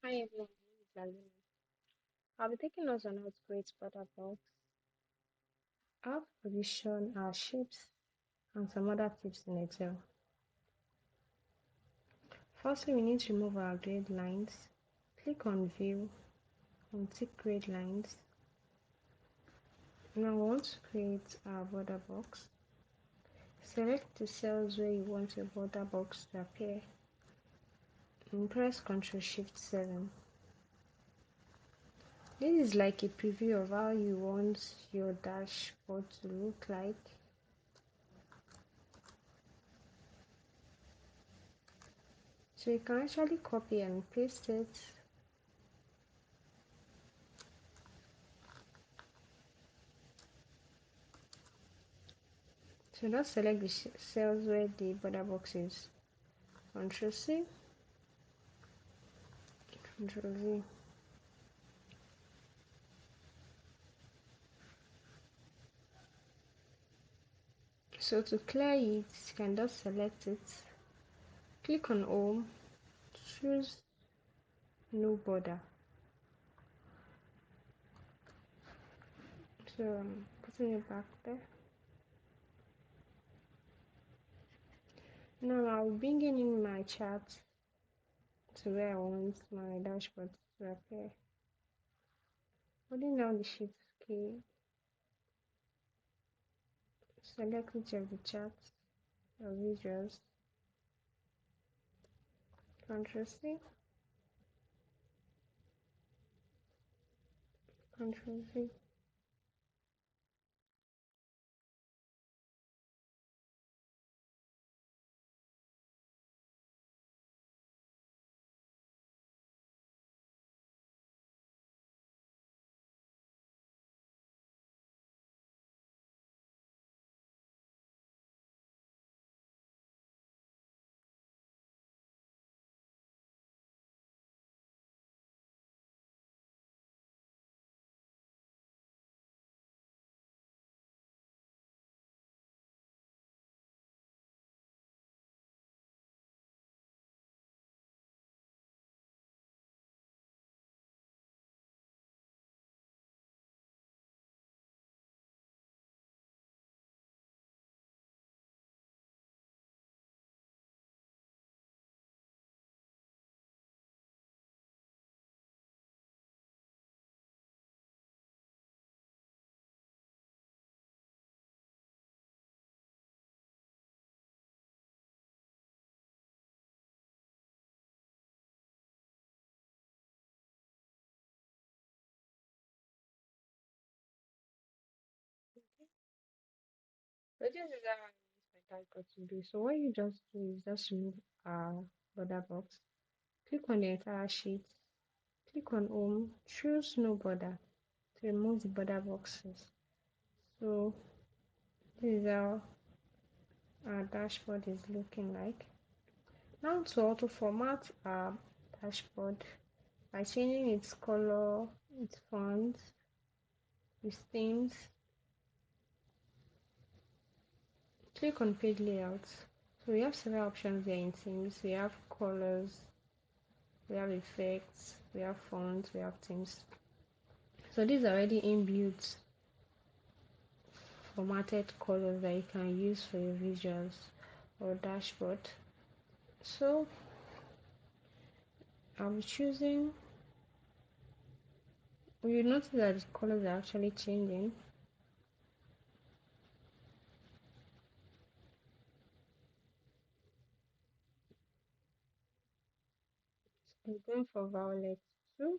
Hi everyone, my name is Lalina. I'll be taking us on how to create butter box, how to position our shapes, and some other tips in Excel. Firstly, we need to remove our grid lines. Click on View and tick Grid Lines. Now, we want to create our border box. Select the cells where you want your border box to appear and press Ctrl Shift 7. This is like a preview of how you want your dashboard to look like. So you can actually copy and paste it. So just select the cells where the border box is. Ctrl C, Ctrl V. So to clear it, you can just select it. Click on Home, choose No Border. So I'm putting it back there. Now I'll bring in my chart to where I want my dashboard to appear. Holding down the Shift key, select each of the charts or visuals. Ctrl C, Ctrl V. So this is how I want my dashboard to be. So what you just do is just remove our border box. Click on the entire sheet. Click on Home. Choose No Border to remove the border boxes. So this is how our dashboard is looking like. Now to auto format our dashboard by changing its color, its font, its themes. Click on Page Layout. So we have several options here in themes. We have colors, we have effects, we have fonts, we have themes. So these are already inbuilt formatted colors that you can use for your visuals or dashboard. So I'm choosing, you notice that the colors are actually changing. I'm going for violet too.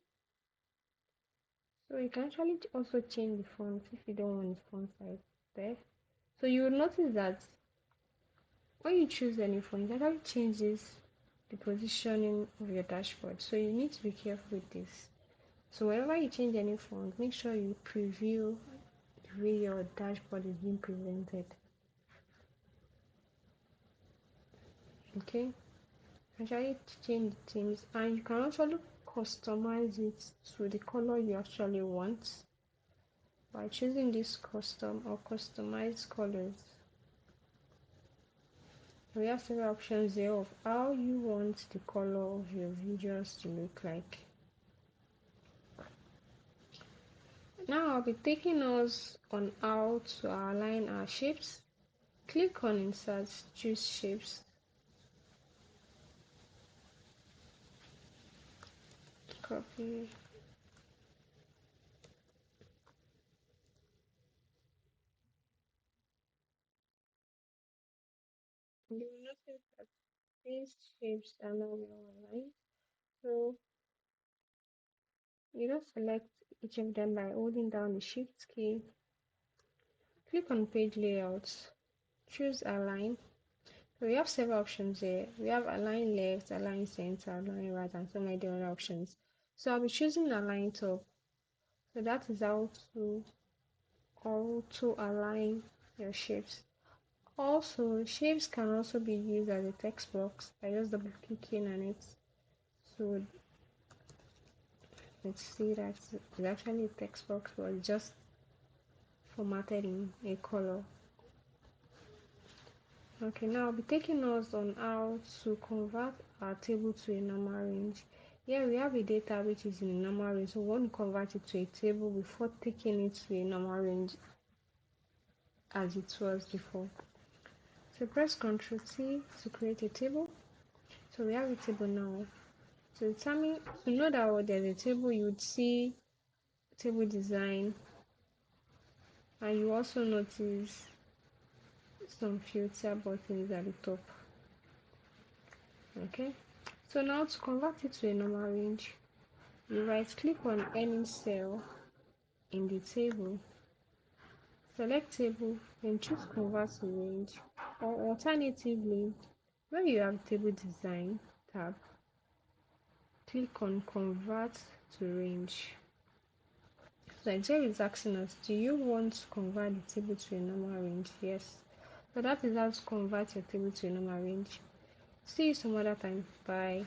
So you can actually also change the font if you don't want the font size there. So you will notice that when you choose any font, it actually changes the positioning of your dashboard. So you need to be careful with this. So whenever you change any font, make sure you preview the way your dashboard is being presented. Okay, actually change the themes, and you can actually customize it to the color you actually want by choosing this custom or customize colors. We have several options here of how you want the color of your videos to look like. Now I'll be taking us on how to align our shapes. Click on Insert, choose Shapes, copy. You will notice that these shapes are now well aligned. So you just select each of them by holding down the Shift key. Click on Page Layouts, choose Align. So we have several options here. We have Align Left, Align Center, Align Right, and so many other options. So I'll be choosing Align Top. So that is how to align your shapes. Also, shapes can also be used as a text box by just double clicking on it. So let's see that it's actually a text box but just formatted in a color. Okay, now I'll be taking us on how to convert our table to a normal range. Here we have a data which is in a normal range, so we want to convert it to a table before taking it to a normal range as it was before. So press Ctrl T to create a table. So we have a table now. To determine, to know that there's a table, you would see table design, and you also notice some filter buttons at the top. Okay, so now to convert it to a normal range, you right click on any cell in the table, select table, then choose convert to range, or alternatively, when you have table design tab, click on convert to range. So Nigeria is asking us, do you want to convert the table to a normal range? Yes. So that is how to convert your table to a normal range. See you some other time. Bye.